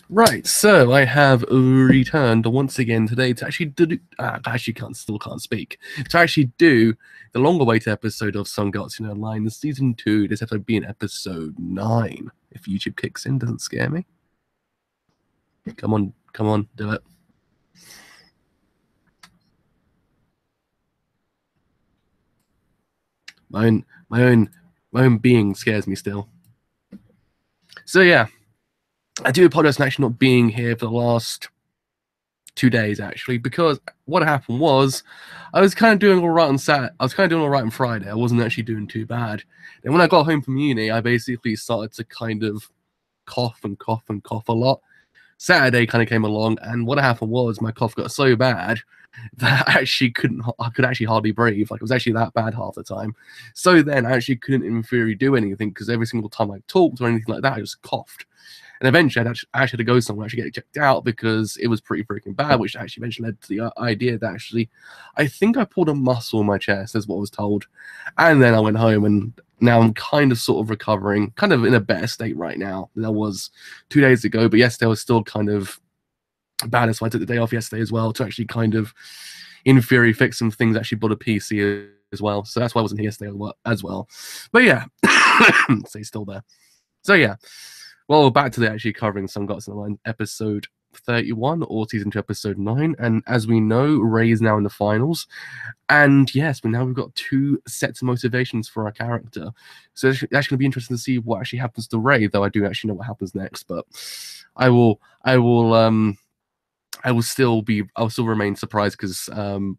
Right, so I have returned once again today to actually do. Still can't speak. To actually do the longer-awaited episode of Sangatsu no Line, season 2. This episode being episode 9. If YouTube kicks in, doesn't scare me. Come on, do it. My own being scares me still. So yeah, I do apologize for actually not being here for the last 2 days actually, because what happened was I was kind of doing all right on Saturday. I was kind of doing all right on Friday. I wasn't actually doing too bad. And when I got home from uni, I basically started to kind of cough a lot. Saturday kind of came along, and what happened was my cough got so bad that I could actually hardly breathe. Like, it was actually that bad half the time. So then I actually couldn't in theory do anything, because every single time I talked or anything like that, I just coughed. And eventually, I actually had to go somewhere, actually get it checked out, because it was pretty freaking bad, which actually eventually led to the idea that actually, I think I pulled a muscle in my chest, is what I was told. And then I went home, and now I'm kind of sort of recovering, kind of in a better state right now than I was 2 days ago. But yesterday I was still kind of bad, so I took the day off yesterday as well to actually kind of, in theory, fix some things, actually bought a PC as well. So that's why I wasn't here yesterday as well. But yeah, so he's still there. So yeah. Well, back to the actually covering Sangatsu no Line episode 31 or season 2 episode 9, and as we know, Ray is now in the finals, and yes, but now we've got 2 sets of motivations for our character, so it's actually going to be interesting to see what actually happens to Ray, though I do actually know what happens next. But I'll still remain surprised, because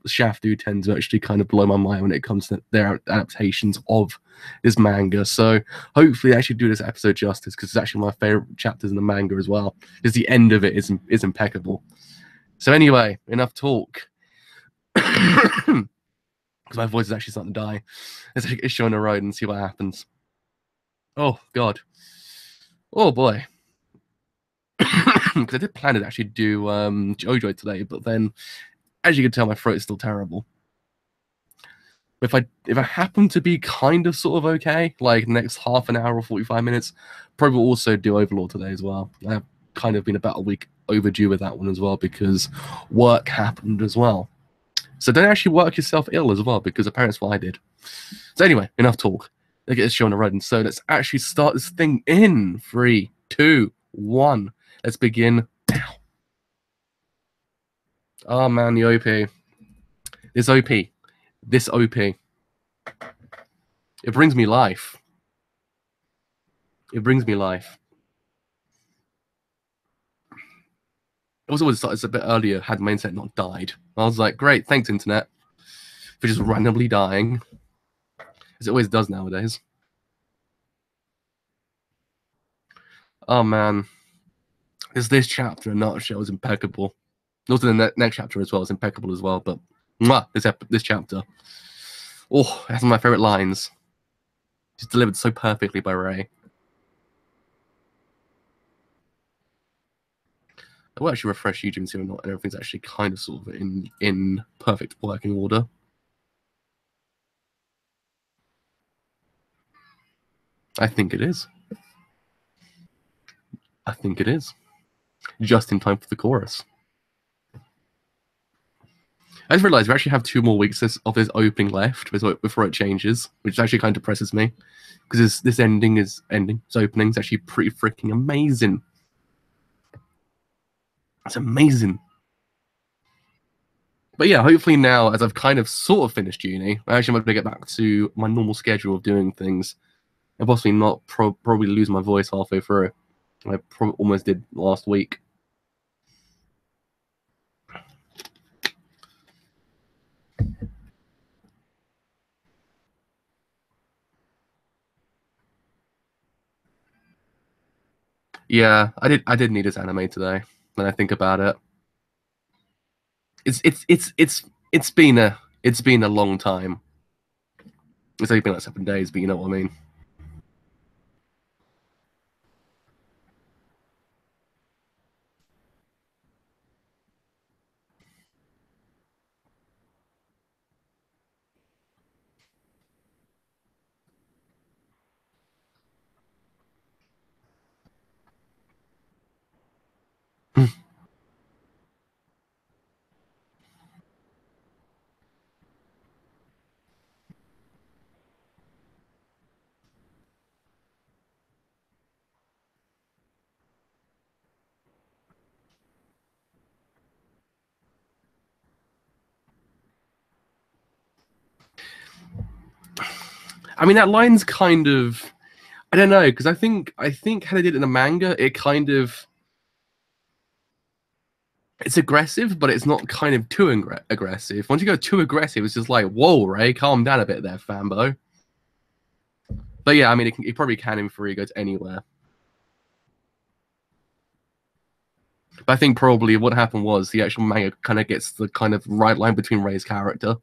Shaft do tend to actually kind of blow my mind when it comes to their adaptations of this manga. So hopefully they actually do this episode justice, because it's actually my favorite chapters in the manga as well. Because the end of it is impeccable. So anyway, enough talk. Because my voice is actually starting to die. Let's take a show on the road and see what happens. Oh god. Oh boy. Because I did plan to actually do JoJo today, but then, as you can tell, my throat is still terrible. If I happen to be kind of sort of okay, like next half an hour or 45 minutes, probably will also do Overlord today as well. I've kind of been about a week overdue with that one as well, because work happened as well. So don't actually work yourself ill as well, because apparently that's what I did. So anyway, enough talk. Let's get this show on the road. And so let's actually start this thing in 3, 2, 1. Let's begin now. Oh man, the OP. This OP. This OP. It brings me life. It brings me life. I was always started a bit earlier, had my internet not died. I was like, great, thanks, internet, for just randomly dying. As it always does nowadays. Oh man. This chapter in a nutshell is impeccable. Also the next chapter as well is impeccable as well, but this chapter. Oh, that's one of my favourite lines. It's delivered so perfectly by Ray. I will actually refresh YouTube and see whether or not everything's actually kind of sort of in perfect working order. I think it is. I think it is. Just in time for the chorus. I just realised we actually have 2 more weeks of this opening left before it changes, which actually kind of depresses me, because this opening is actually pretty freaking amazing. It's amazing. But yeah, hopefully now, as I've kind of sort of finished uni, I actually am able to get back to my normal schedule of doing things, and possibly not probably lose my voice halfway through. I probably almost did last week. Yeah, I did need this anime today. When I think about it, it's been a long time. It's only been like 7 days, but you know what I mean. I mean, that line's kind of, I don't know, because I think how they did it in the manga, it kind of, it's aggressive, but it's not kind of too aggressive. Once you go too aggressive, it's just like, whoa, Ray, calm down a bit there, fanbo. But yeah, I mean, it probably can in 3 goes anywhere. But I think probably what happened was the actual manga kind of gets the kind of right line between Ray's character,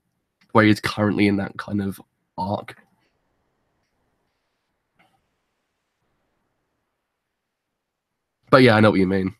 where he's currently in that kind of arc. But yeah, I know what you mean.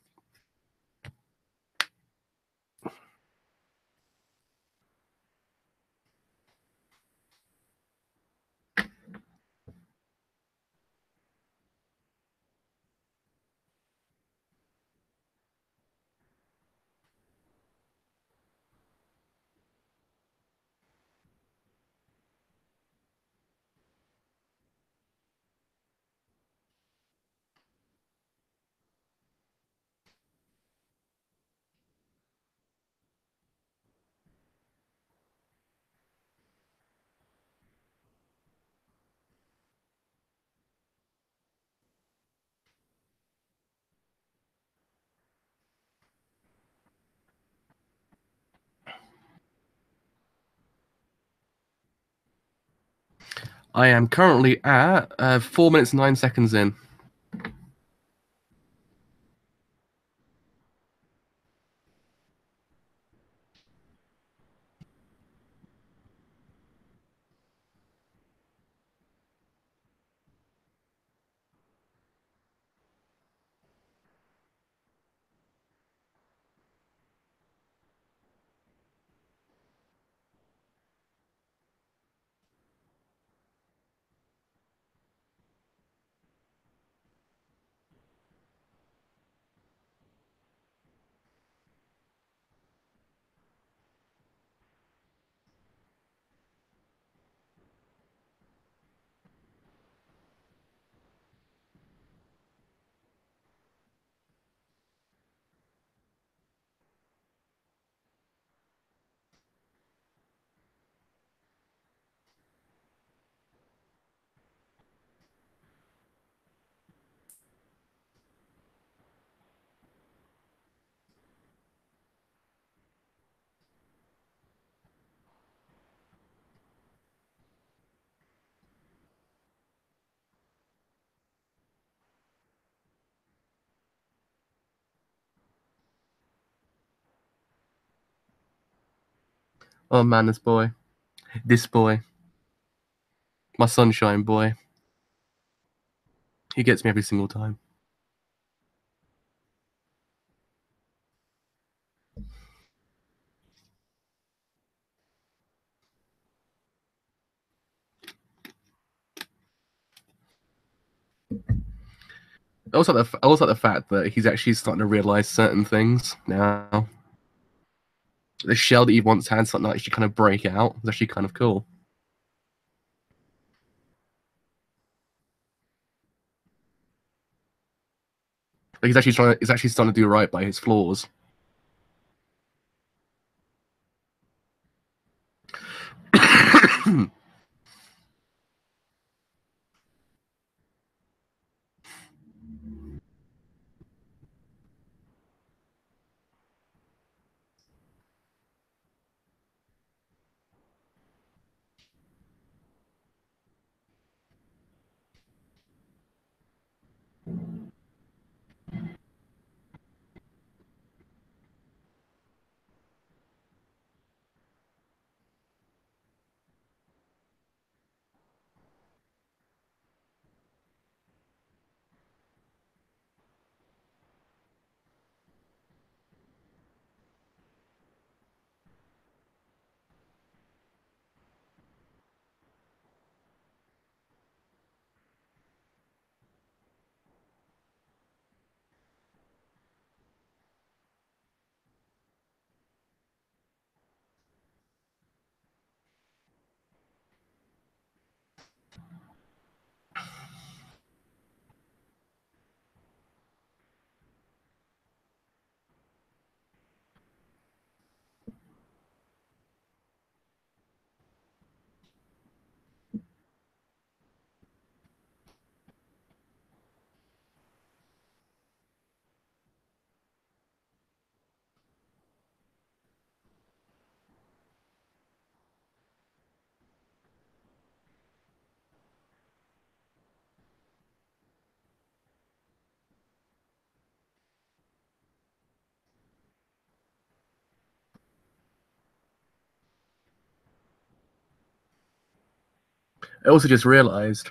I am currently at 4 minutes 9 seconds in. Oh man, this boy, my sunshine boy, he gets me every single time. I also like the fact that he's actually starting to realize certain things now. The shell that he once had starting to actually kind of break out. It's actually kind of cool. Like he's actually starting to do right by his flaws. I also just realized.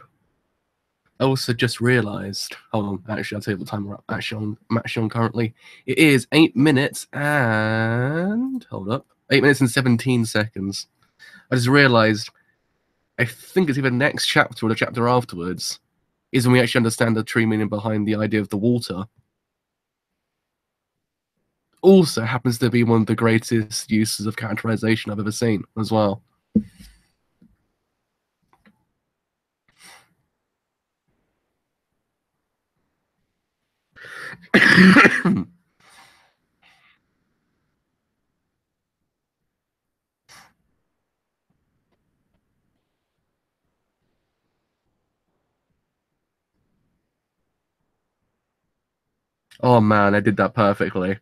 Hold on, actually, I'll tell you what time I'm actually on currently. It is 8 minutes and hold up, 8 minutes and 17 seconds. I just realized. I think it's either the next chapter or the chapter afterwards is when we actually understand the true meaning behind the idea of the water. Also happens to be one of the greatest uses of characterization I've ever seen as well. Oh man, I did that perfectly.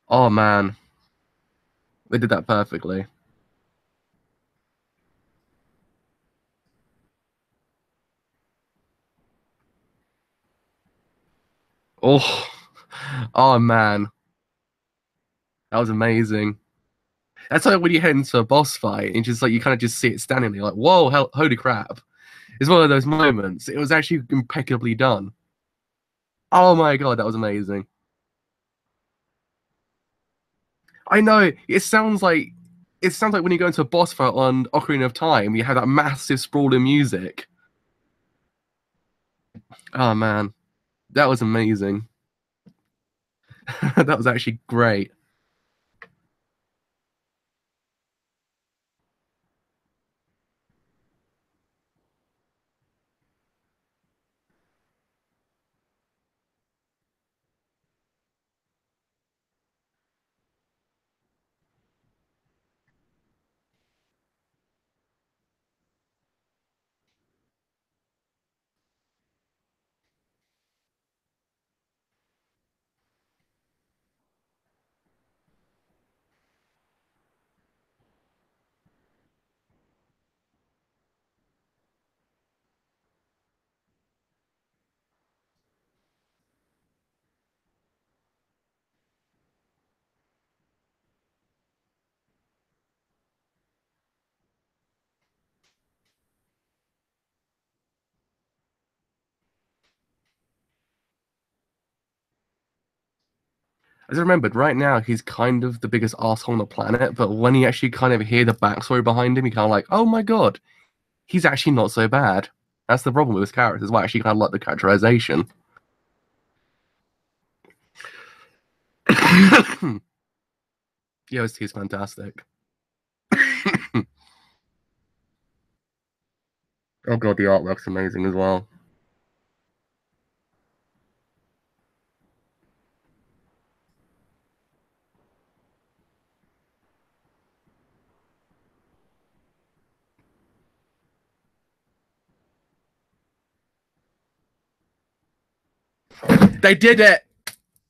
Oh man, they did that perfectly. Oh, oh man, that was amazing. That's like when you head into a boss fight and just like you kind of just see it standing there, like, whoa, holy crap! It's one of those moments. It was actually impeccably done. Oh my god, that was amazing. I know it sounds like when you go into a boss fight on Ocarina of Time, you have that massive sprawling music. Oh man, that was amazing. That was actually great. As I remembered, right now he's kind of the biggest asshole on the planet, but when you actually kind of hear the backstory behind him, you kind of like, oh my god, he's actually not so bad. That's the problem with his characters. Well, I actually kind of like the characterization. Yeah, he's fantastic. Oh god, the artwork's amazing as well. They did it.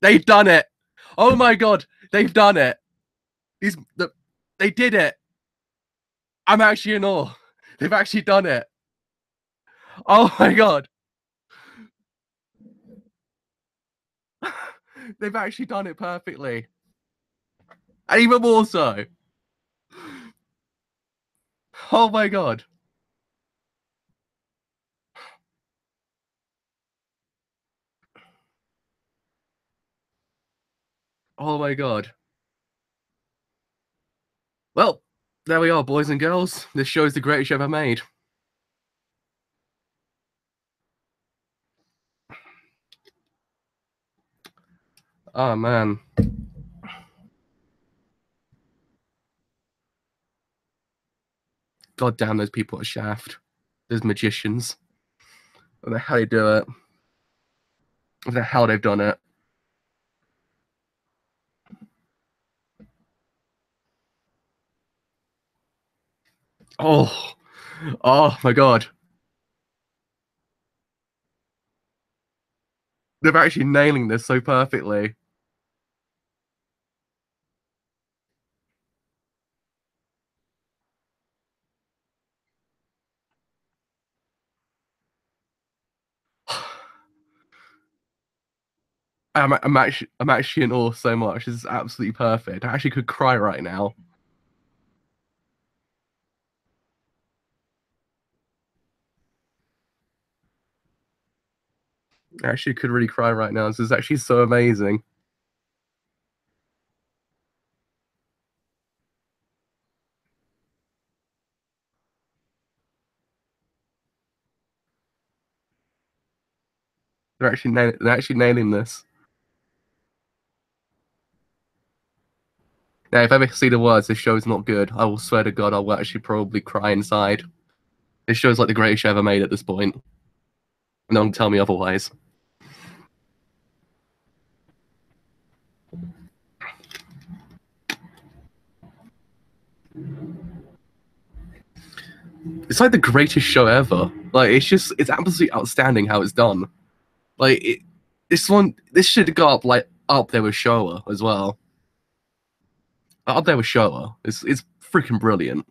They've done it. Oh my god, they've done it. They did it. I'm actually in awe. They've actually done it. Oh my god. They've actually done it perfectly. And even more so. Oh my god. Oh my god. Well, there we are, boys and girls. This show is the greatest show ever made. Oh man. God damn those people at Shaft. Those magicians. I don't know how they do it. I don't know how they've done it. Oh. Oh my god. They're actually nailing this so perfectly. I'm actually in awe so much. This is absolutely perfect. I actually could cry right now. I actually could really cry right now. This is actually so amazing. They're actually nailing this. Now, if I ever see the words, "This show's not good," I will swear to God, I will actually probably cry inside. This show's like the greatest show ever made at this point. No one can tell me otherwise. It's like the greatest show ever. Like it's absolutely outstanding how it's done. Like this should go up like up there with Showa as well. Up there with Showa. It's freaking brilliant.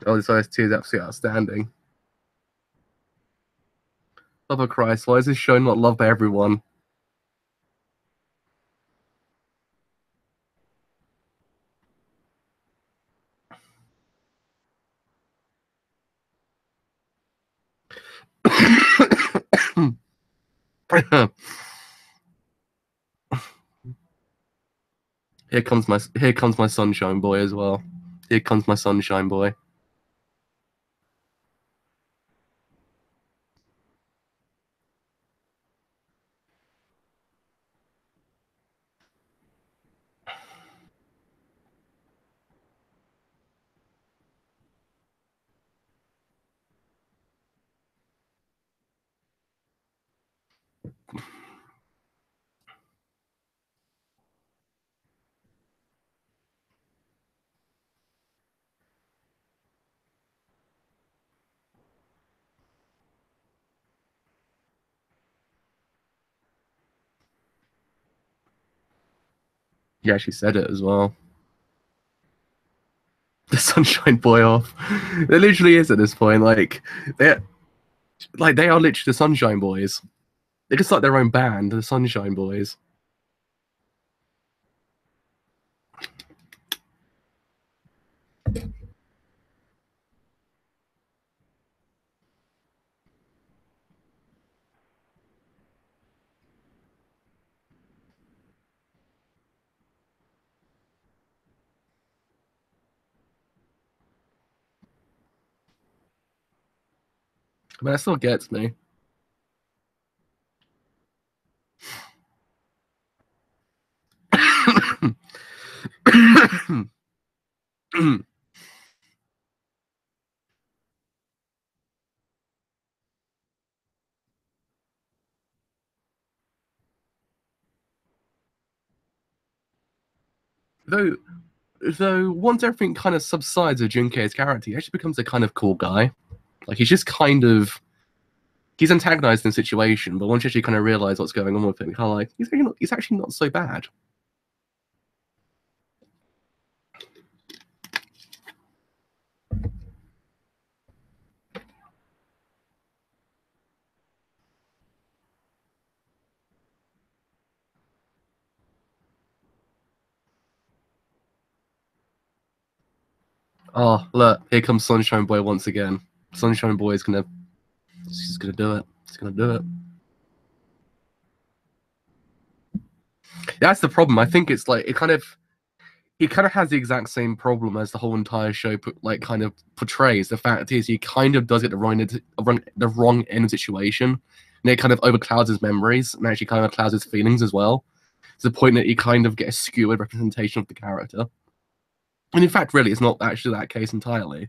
Oh, this OST is absolutely outstanding. Love of Christ, why is this show not loved by everyone? Here comes my sunshine boy as well. Here comes my sunshine boy. He actually said it as well. The sunshine boy off. It literally is at this point. They are literally the sunshine boys. They can start their own band, the Sunshine Boys. I mean, that still gets me. though, though, once everything kind of subsides of Junkei's character, he actually becomes a kind of cool guy. Like he's just kind of he's antagonized in the situation, but once you actually kind of realize what's going on with him, kind of like he's actually not so bad. Oh, look, here comes Sunshine Boy once again. Sunshine Boy is he's gonna do it. He's gonna do it. That's the problem. I think it's like he kind of has the exact same problem as the whole entire show, like kind of portrays. The fact is, he kind of does get the wrong end of situation, and it kind of overclouds his memories and actually kind of clouds his feelings as well. To the point that you kind of get a skewed representation of the character. And in fact, really, it's not actually that case entirely.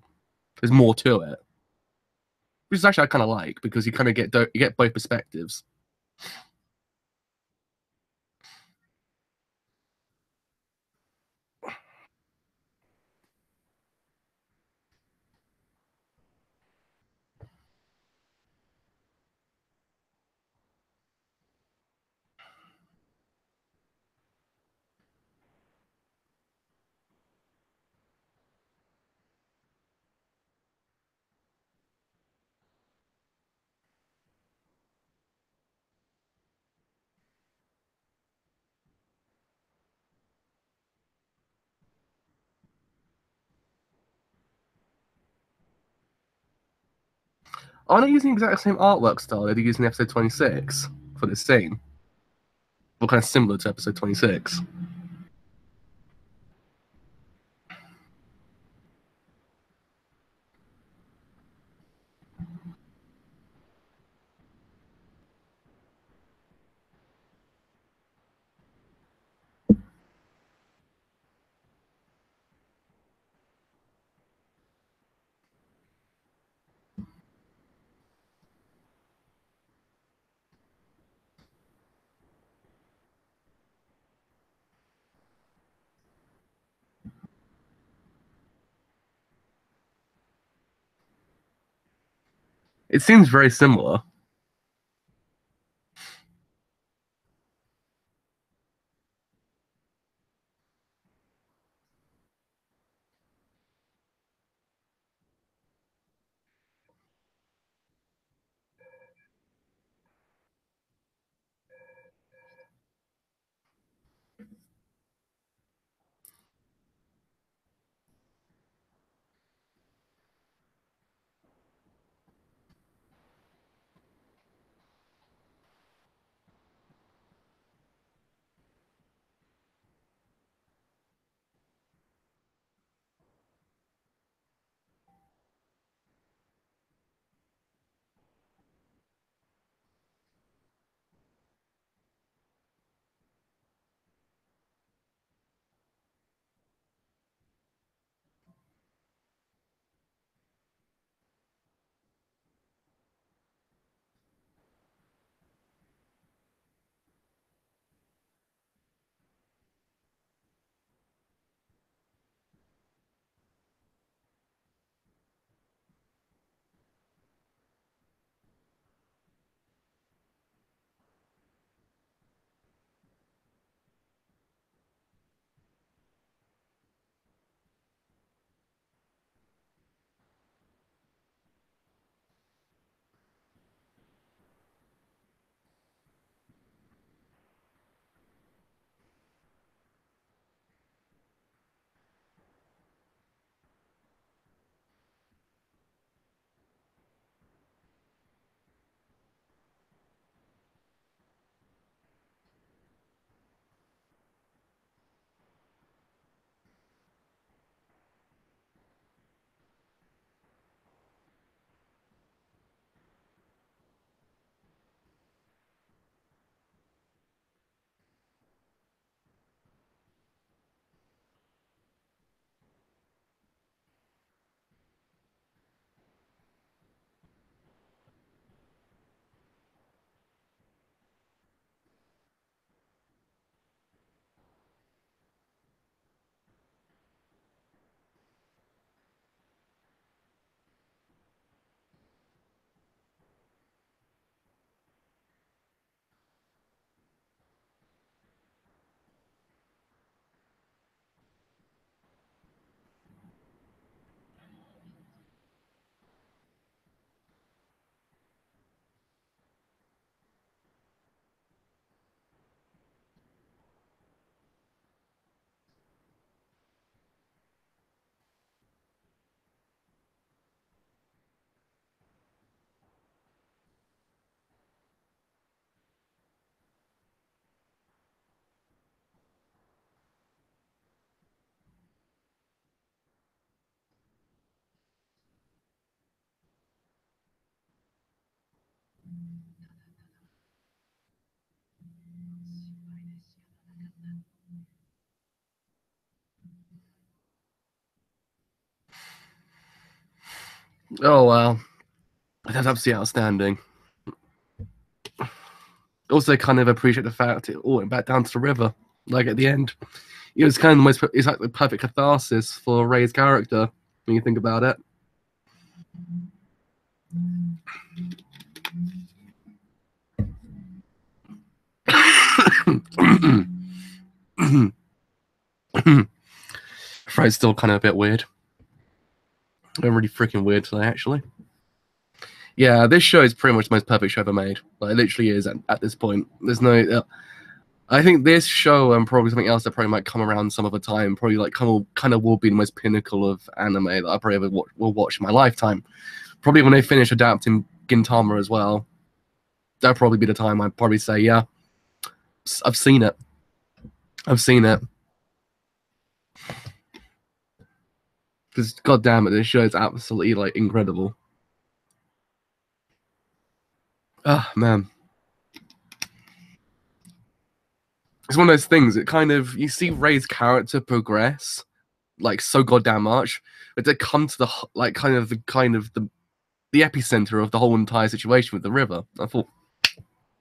There's more to it, which is actually I kind of like because you kind of get both perspectives. are they using the exact same artwork style they're using in episode 26 for this scene? Or kind of similar to episode 26? It seems very similar. Oh, wow. That's absolutely outstanding. Also, kind of appreciate the fact it all went back down to the river, like at the end. It was kind of the most, it's like the perfect catharsis for Ray's character when you think about it. Throat's still kind of a bit weird. I'm really freaking weird today, actually. Yeah, this show is pretty much the most perfect show ever made. Like, it literally is at this point. There's no. I think this show and probably something else that probably might come around some other time, probably like kind of will be the most pinnacle of anime that I probably ever will watch in my lifetime. Probably when they finish adapting Gintama as well. That'd probably be the time I'd probably say, yeah, I've seen it. I've seen it. Because, god damn it, this show is absolutely, like, incredible. Ah, man. It's one of those things, it kind of, you see Ray's character progress, like, so goddamn much, but to come to the, like, kind of the epicenter of the whole entire situation with the river. I thought,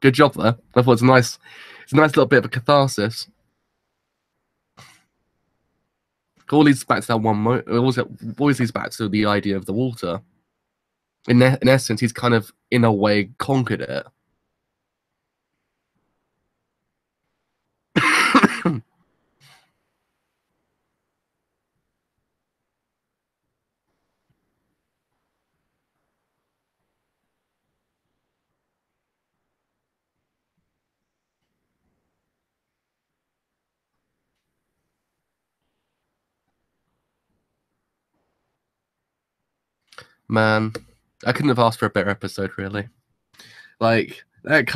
good job there. I thought it's a nice little bit of a catharsis. All leads back to that one moment. Always leads back to the idea of the water. In essence, he's kind of, in a way, conquered it. Man, I couldn't have asked for a better episode, really. Like, that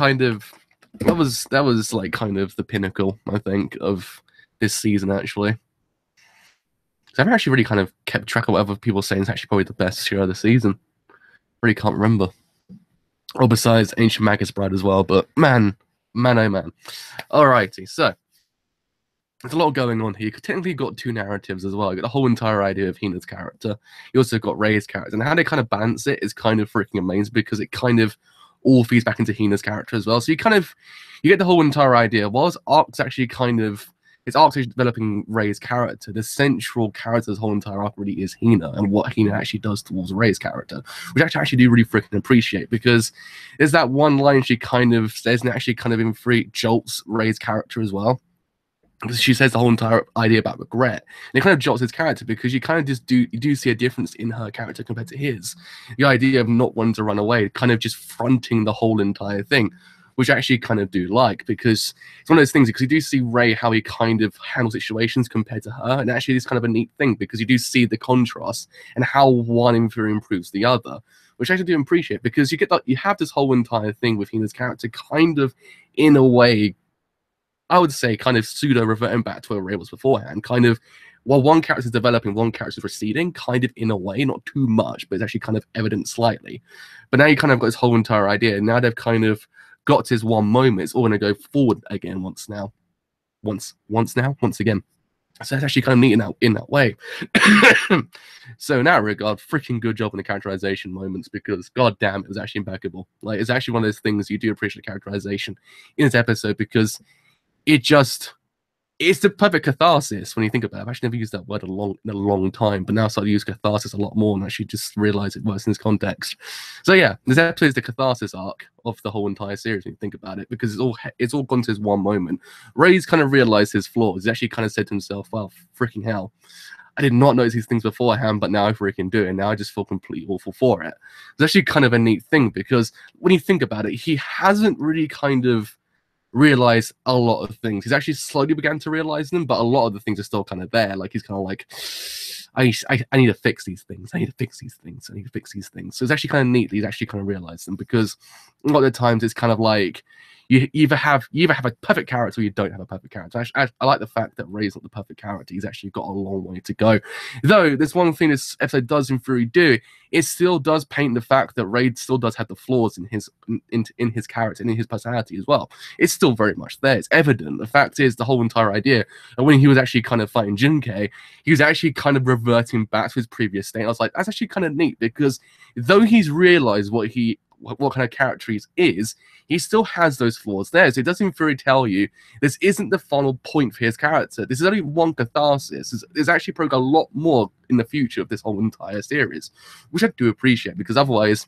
was like kind of the pinnacle, I think, of this season, actually. I haven't actually really kind of kept track of what other people saying is actually probably the best show of the season. Really can't remember. Or besides Ancient Magus Bride as well, but man, oh man. Alrighty, so there's a lot going on here. You technically got two narratives as well. You got the whole entire idea of Hina's character. You also got Ray's character. And how they kind of balance it is kind of freaking amazing because it kind of all feeds back into Hina's character as well. So you get the whole entire idea. Whilst Arc's actually developing Ray's character, the central character of this whole entire arc really is Hina and what Hina actually does towards Ray's character, which I actually do really freaking appreciate because there's that one line she kind of says and actually kind of in free jolts Ray's character as well. Because she says the whole entire idea about regret, and it kind of jolts his character because you kind of just you do see a difference in her character compared to his. The idea of not wanting to run away, kind of just fronting the whole entire thing, which I actually kind of do like because it's one of those things because you do see Ray how he kind of handles situations compared to her, and actually it's kind of a neat thing because you do see the contrast and how one improves the other, which I actually do appreciate because you have this whole entire thing with Hina's character kind of in a way, I would say, kind of pseudo reverting back to where Ray was beforehand. Kind of, while one character is developing, one character is receding, kind of in a way, not too much, but it's actually kind of evident slightly. But now you kind of got this whole entire idea. Now they've kind of got to this one moment. It's all going to go forward again once again. So it's actually kind of neat in that way. So in that regard, freaking good job on the characterization moments because god damn, it was actually impeccable. Like, it's actually one of those things you do appreciate the characterization in this episode because it's the perfect catharsis when you think about it. I've actually never used that word in a long time, but now I started to use catharsis a lot more and actually just realize it works in this context. So yeah, this episode is the catharsis arc of the whole entire series when you think about it, because it's all gone to this one moment. Ray's kind of realized his flaws. He's actually kind of said to himself, well, freaking hell, I did not notice these things beforehand, but now I freaking do, and now I just feel completely awful for it. It's actually kind of a neat thing because when you think about it, he hasn't really kind of realize a lot of things. He's actually slowly began to realize them, but a lot of the things are still kind of there. Like, he's kind of like, I need to fix these things. I need to fix these things. I need to fix these things. So it's actually kind of neat that he's actually kind of realized them because a lot of the times it's kind of like you either have a perfect character or you don't have a perfect character. I like the fact that Ray's not the perfect character. He's actually got a long way to go. Though there's one thing this episode does in theory do, it still does paint the fact that Ray still does have the flaws in his character and in his personality as well. It's still very much there. It's evident. The fact is, the whole entire idea, and when he was actually kind of fighting Junkei, he was actually kind of reverting back to his previous state. I was like, that's actually kind of neat because though he's realized what kind of character he is, he still has those flaws there. So it doesn't really tell you this isn't the final point for his character. This is only one catharsis. There's actually probably a lot more in the future of this whole entire series, which I do appreciate because otherwise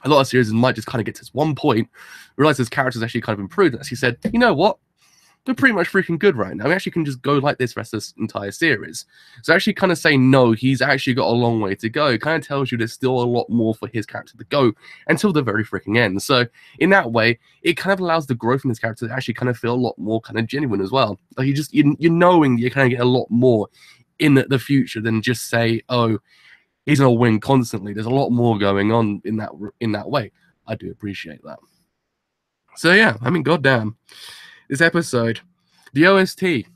a lot of series might just kind of get to this one point, realize his character's actually kind of improved, and actually said, you know what? They're pretty much freaking good right now. We actually can just go like this rest of this entire series. So actually kind of saying no, he's actually got a long way to go. It kind of tells you there's still a lot more for his character to go until the very freaking end. So in that way, it kind of allows the growth in his character to actually kind of feel a lot more kind of genuine as well. Like you're knowing you kind of get a lot more in the future than just say, oh, he's gonna win constantly. There's a lot more going on in that way. I do appreciate that. So yeah, I mean, goddamn, this episode, the OST.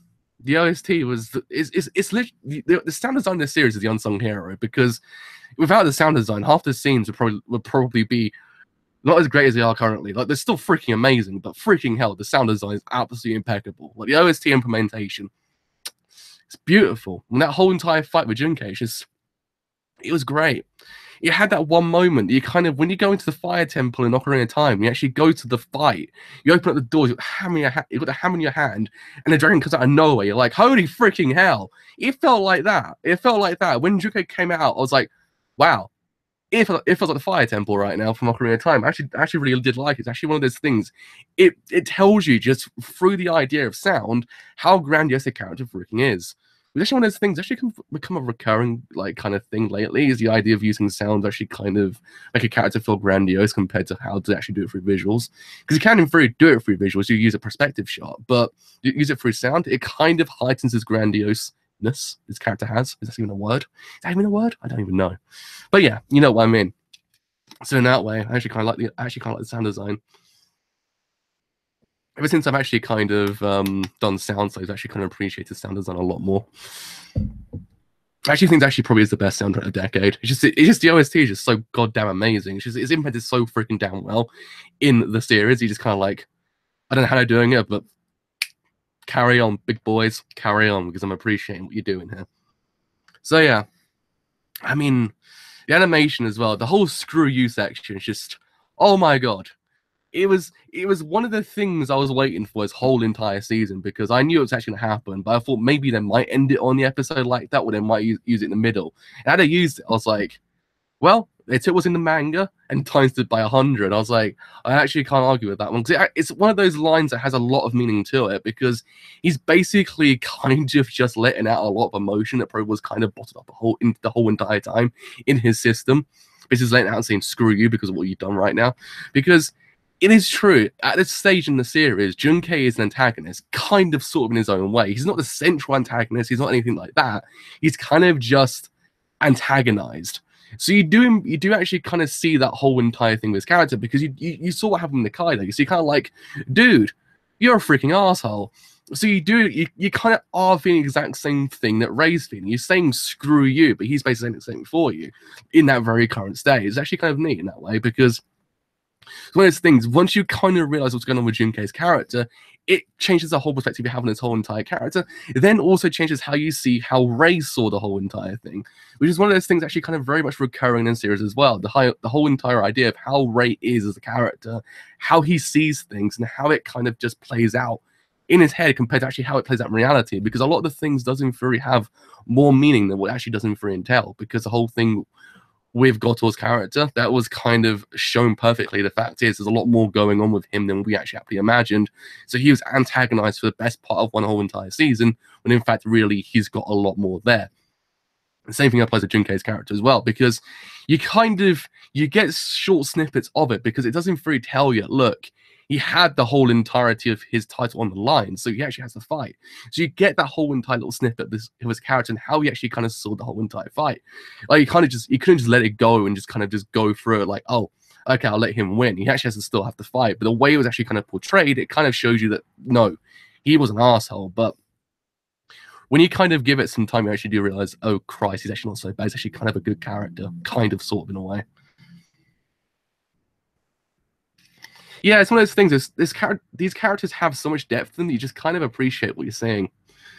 The OST was it's literally the sound design of this series is the unsung hero, because without the sound design, half the scenes would probably be not as great as they are currently. Like, they're still freaking amazing, but freaking hell, the sound design is absolutely impeccable. Like, the OST implementation, it's beautiful. And that whole entire fight with Junke, it was great. You had that one moment that you kind of, when you go into the fire temple in Ocarina of Time, you actually go to the fight, you open up the doors, you've got the hammer in your hand, and the dragon comes out of nowhere. You're like, holy freaking hell. It felt like that. It felt like that. When Junke came out, I was like, wow. It feels like the fire temple right now from Ocarina of Time. I actually really did like it. It's actually one of those things. It tells you just through the idea of sound how grandiose a character freaking is. It's actually one of those things actually can become a recurring like kind of thing lately, is the idea of using sound actually kind of make a character feel grandiose compared to how to actually do it through visuals. Because you can in theory do it through visuals, you use a perspective shot, but you use it through sound, it kind of heightens his grandioseness this character has. Is that even a word? Is that even a word? I don't even know. But yeah, you know what I mean. So in that way, I actually kind of like the sound design. Ever since I've actually kind of done sound saves, I actually kind of appreciated sound design a lot more. I actually think that probably is the best soundtrack of the decade. It's just the OST is just so goddamn amazing. It's implemented so freaking damn well in the series. You just kind of like, I don't know how they're doing it, but carry on, big boys, carry on, because I'm appreciating what you're doing here. So yeah, I mean, the animation as well, the whole screw you section is just, oh my god. It was one of the things I was waiting for this whole entire season, because I knew it was actually going to happen, but I thought maybe they might end it on the episode like that, or they might use it in the middle. And had I used it, I was like, well, it was in the manga and times it by 100. I was like, I actually can't argue with that one, because it's one of those lines that has a lot of meaning to it, because he's basically kind of just letting out a lot of emotion that probably was kind of bottled up the whole entire time in his system. This is letting out and saying, screw you because of what you've done right now. Because it is true, at this stage in the series, Junke is an antagonist, kind of sort of in his own way. He's not the central antagonist, he's not anything like that. He's kind of just antagonized. So you do actually kind of see that whole entire thing with his character, because you saw what happened to Kaido. So you're kind of like, dude, you're a freaking asshole. So you kind of are feeling the exact same thing that Ray's feeling. You're saying screw you, but he's basically saying the same for you in that very current state. It's actually kind of neat in that way, because it's one of those things, once you kind of realize what's going on with Junke's character, it changes the whole perspective you have on his whole entire character. It then also changes how you see how Ray saw the whole entire thing, which is one of those things actually kind of very much recurring in the series as well. The whole entire idea of how Ray is as a character, how he sees things, and how it kind of just plays out in his head compared to actually how it plays out in reality. Because a lot of the things does in theory have more meaning than what actually does in theory entail, because the whole thing with Gotor's character, that was kind of shown perfectly. The fact is, there's a lot more going on with him than we actually happily imagined. So he was antagonized for the best part of one whole entire season, when in fact, really, he's got a lot more there. The same thing applies to Junke's character as well, because you get short snippets of it, because it doesn't really tell you, look, he had the whole entirety of his title on the line, so he actually has to fight. So you get that whole entire little snippet of his character and how he actually kind of saw the whole entire fight. Like, you couldn't just let it go and just kind of just go through it like, oh, okay, I'll let him win. He actually has to still have to fight. But the way it was actually kind of portrayed, it kind of shows you that, no, he was an asshole. But when you kind of give it some time, you actually do realize, oh, Christ, he's actually not so bad. He's actually kind of a good character, kind of, sort of, in a way. Yeah, it's one of those things. These characters have so much depth in them, you just kind of appreciate what you're saying.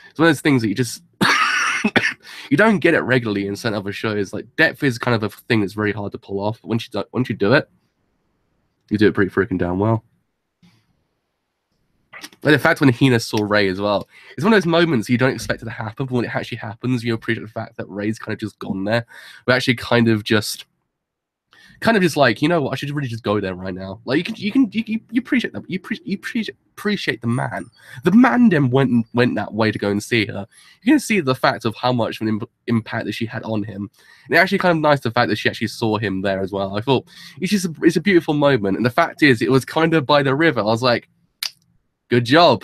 It's one of those things that you just you don't get it regularly in certain other shows. Like, depth is kind of a thing that's very hard to pull off. But once you do it, you do it pretty freaking damn well. Like the fact when Hina saw Ray as well, it's one of those moments you don't expect it to happen, but when it actually happens, you appreciate the fact that Ray's kind of just gone there. But actually kind of just like, you know what, I should really just go there right now. Like, you appreciate that. You appreciate the man. The man then went that way to go and see her. You can see the fact of how much of an impact that she had on him. And it actually kind of nice the fact that she actually saw him there as well. I thought it's a beautiful moment. And the fact is, it was kind of by the river. I was like, good job.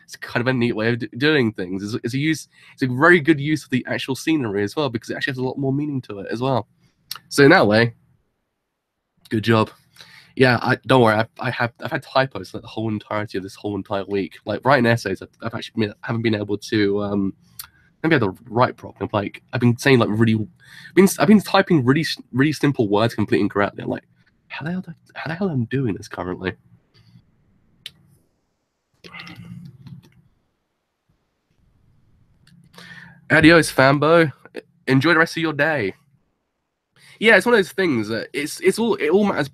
It's kind of a neat way of doing things. It's a very good use of the actual scenery as well, because it actually has a lot more meaning to it as well. So in that way, good job. Yeah, don't worry. I've had typos like the whole entirety of this whole entire week. Like writing essays, I've actually haven't been able to maybe I had the write properly. Like I've been saying like I've been typing really simple words completely incorrectly. I'm like, how the hell am I doing this currently? Adios, Fambo. Enjoy the rest of your day. Yeah, it's one of those things that it all matters.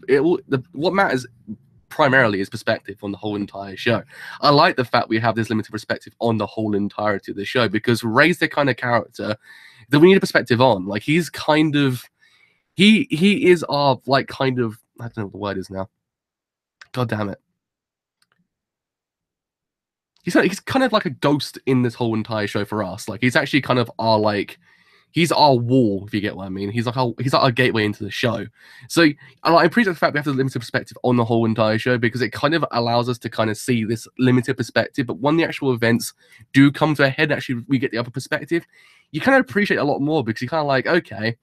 What matters primarily is perspective on the whole entire show. I like the fact we have this limited perspective on the whole entirety of the show because Ray's the kind of character that we need a perspective on. Like he's kind of he is our like kind of I don't know what the word is now. God damn it. He's kind of like a ghost in this whole entire show for us. Like he's actually kind of our like he's our wall, if you get what I mean. He's like our gateway into the show. So I appreciate the fact we have the limited perspective on the whole entire show because it kind of allows us to kind of see this limited perspective. But when the actual events do come to a head, actually we get the other perspective, you kind of appreciate it a lot more because you're kind of like, okay,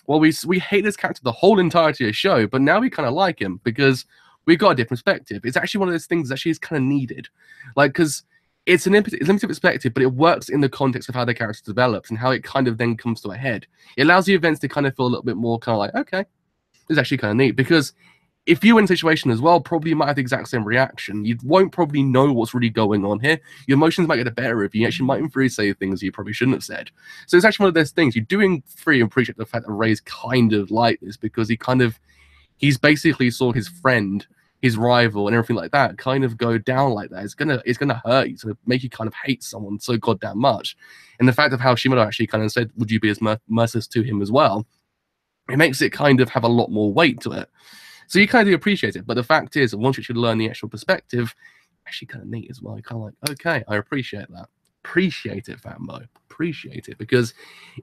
well we hate this character the whole entirety of the show, but now we kind of like him because we've got a different perspective. It's actually one of those things that actually is kind of needed. Like, because it's a limited perspective, but it works in the context of how the character develops and how it kind of then comes to a head. It allows the events to kind of feel a little bit more kind of like, okay, it's actually kind of neat. Because if you were in a situation as well, probably you might have the exact same reaction. You won't probably know what's really going on here. Your emotions might get the better of you. You actually might in theory say things you probably shouldn't have said. So it's actually one of those things. You do in theory appreciate the fact that Ray's kind of like this because he's basically saw his friend, his rival and everything like that kind of go down like that. It's gonna hurt you to make you kind of hate someone so goddamn much. And the fact of how Shimano actually kind of said, would you be as merciless to him as well? It makes it kind of have a lot more weight to it. So you kind of do appreciate it. But the fact is, once you should learn the actual perspective, actually kind of neat as well. You're kind of like, okay, I appreciate that. Appreciate it, Fanbo. Appreciate it. Because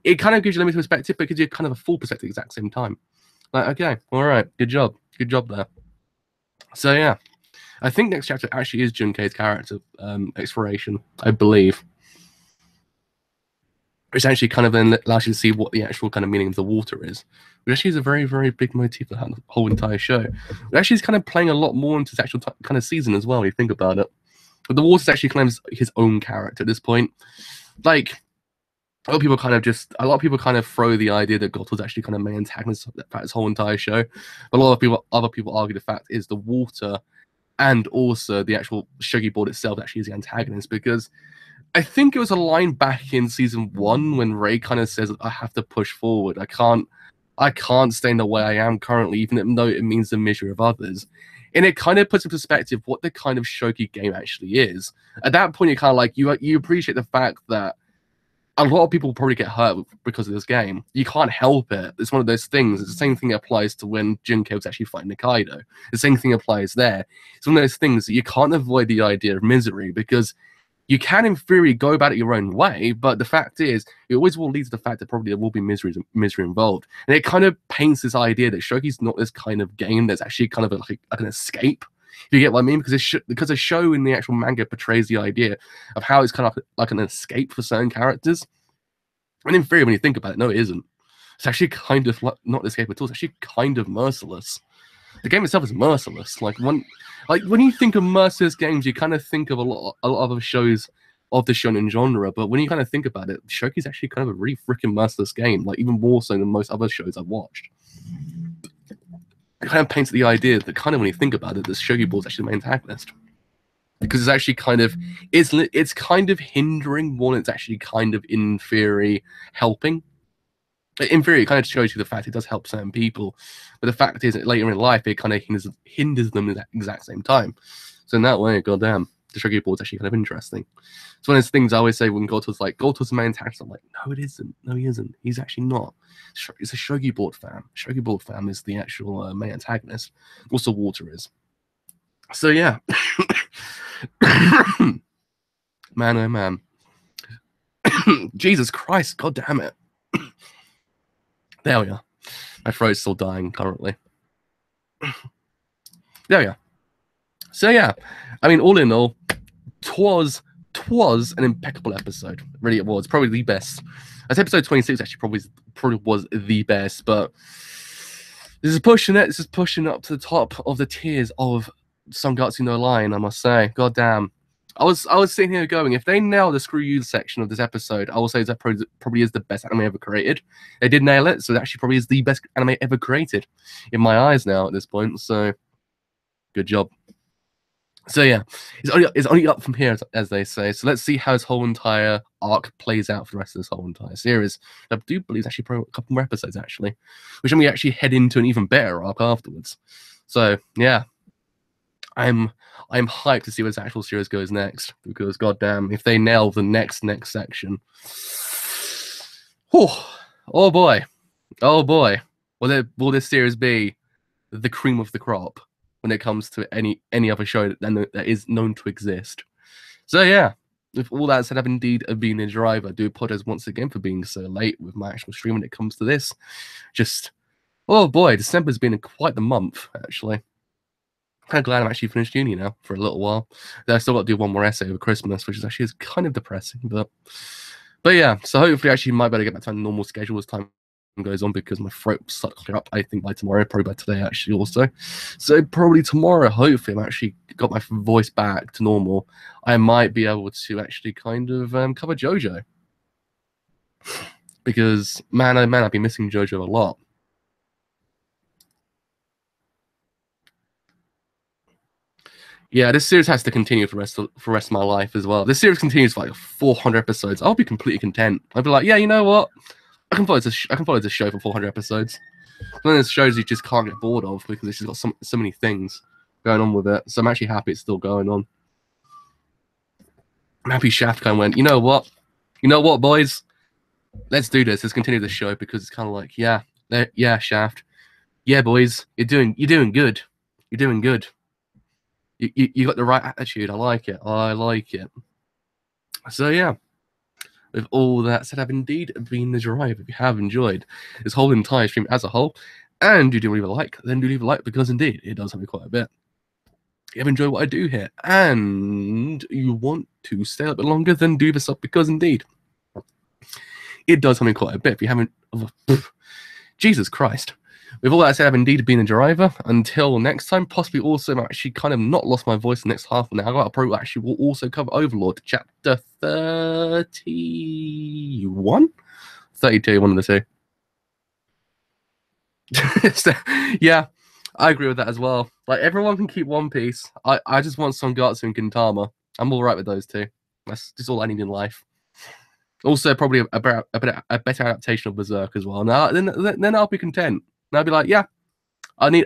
it kind of gives you a limited perspective, but it gives you kind of a full perspective at the exact same time. Like, okay, all right, good job. Good job there. So yeah, I think next chapter actually is Junkei's character exploration, I believe. Which actually kind of then allows you to see what the actual kind of meaning of the water is. Which actually is a very, very big motif for the whole entire show. It actually is kind of playing a lot more into the actual kind of season as well, when you think about it. But the water's actually kind of his own character at this point. Like, a lot of people kind of throw the idea that Goto's actually kind of main antagonist throughout this whole entire show. But a lot of other people argue the fact is the water and also the actual shogi board itself actually is the antagonist, because I think it was a line back in season 1 when Ray kind of says, I have to push forward. I can't stay in the way I am currently, even though it means the misery of others. And it kind of puts in perspective what the kind of shogi game actually is. At that point, you're kind of like, you appreciate the fact that a lot of people probably get hurt because of this game. You can't help it. It's one of those things. It's the same thing that applies to when Junkei was actually fighting Nikaido. The same thing applies there. It's one of those things that you can't avoid the idea of misery, because you can, in theory, go about it your own way, but the fact is, it always will lead to the fact that probably there will be misery involved. And it kind of paints this idea that shogi's not this kind of game that's actually kind of like an escape. If you get what I mean? Because a show in the actual manga portrays the idea of how it's kind of like an escape for certain characters. And in theory, when you think about it, no, it isn't. It's actually kind of like not an escape at all. It's actually kind of merciless. The game itself is merciless. Like when you think of merciless games, you kind of think of a lot of other shows of the shonen genre. But when you kind of think about it, Shogi's actually kind of a really freaking merciless game. Like even more so than most other shows I've watched. It kind of paints the idea that kind of when you think about it, this shogi board is actually the main antagonist, because it's actually kind of it's kind of hindering more than it's actually kind of in theory helping. In theory, it kind of shows you the fact it does help certain people, but the fact is that later in life it kind of hinders them at that exact same time. So in that way, goddamn, the shogi board's actually kind of interesting. It's one of those things I always say when Goto's the main antagonist. I'm like, no, it isn't. No, he isn't. He's actually not. It's a shogi board fam. Shogi board fam is the actual main antagonist. Also, water is. So yeah, man, oh man, Jesus Christ, god damn it. There we are. My throat's still dying currently. There we are. So yeah, I mean, all in all, twas an impeccable episode. Really, it was probably the best. As episode 26 actually probably was the best, but This is pushing it. This is pushing up to the top of the tiers of Sangatsu no Lion, I must say. God damn. I was sitting here going, if they nail the screw you section of this episode, I will say that probably is the best anime ever created. They did nail it, so it actually probably is the best anime ever created in my eyes now at this point. So, good job. So yeah, it's only up from here, as they say. So let's see how this whole entire arc plays out for the rest of this whole entire series. I do believe it's actually probably a couple more episodes, actually, which then we actually head into an even better arc afterwards. So yeah, I'm hyped to see where this actual series goes next, because goddamn, if they nail the next section, oh boy, will this series be the cream of the crop when it comes to any other show that is known to exist? So yeah, with all that said, I've indeed been a driver. I do apologize once again for being so late with my actual stream when it comes to this. Just, oh boy, December's been quite the month, actually. Kind of glad I'm actually finished uni now for a little while. I still got to do one more essay over Christmas, which is actually kind of depressing, but yeah. So hopefully, I actually might be able to get back to my normal schedule as time goes on, because my throat will start to clear up. I think by tomorrow, probably by today actually also. So probably tomorrow, hopefully, I'm actually got my voice back to normal. I might be able to actually kind of cover JoJo, because man, oh man, I've been missing JoJo a lot. Yeah, this series has to continue for the rest of my life as well. This series continues for like 400 episodes. I'll be completely content. I'll be like, yeah, you know what? I can follow this show for 400 episodes. One of those shows you just can't get bored of, because it's just got so many things going on with it. So I'm actually happy it's still going on. I'm happy Shaft kind of went, you know what, boys? Let's do this. Let's continue the show, because it's kind of like, yeah, Shaft. Yeah, boys, you're doing good. You're doing good. You got the right attitude. I like it. So yeah, with all that said, I've indeed been the drive. If you have enjoyed this whole entire stream as a whole, and you do leave a like, then do leave a like, because indeed it does help me quite a bit. If you have enjoyed what I do here, and you want to stay a bit longer, then do this up, because indeed it does help me quite a bit. If you haven't, Jesus Christ. With all that said, I've indeed been a driver. Until next time, possibly also I'm actually kind of not lost my voice the next half an hour. I probably actually will also cover Overlord, chapter 31? 32, one of the two. So, yeah, I agree with that as well. Like, everyone can keep One Piece. I just want Sangatsu and Gintama. I'm all right with those two. That's just all I need in life. Also, probably a better adaptation of Berserk as well. Now, then I'll be content. And I'll be like, yeah, I need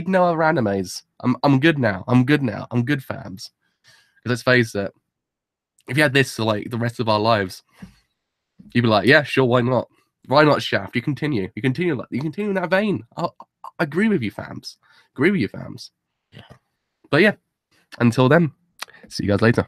no other animes. I'm good now. I'm good, fams. Because let's face it, if you had this for like the rest of our lives, you'd be like, yeah, sure, why not? Why not, Shaft? You continue in that vein. I agree with you, fams. But yeah, until then, see you guys later.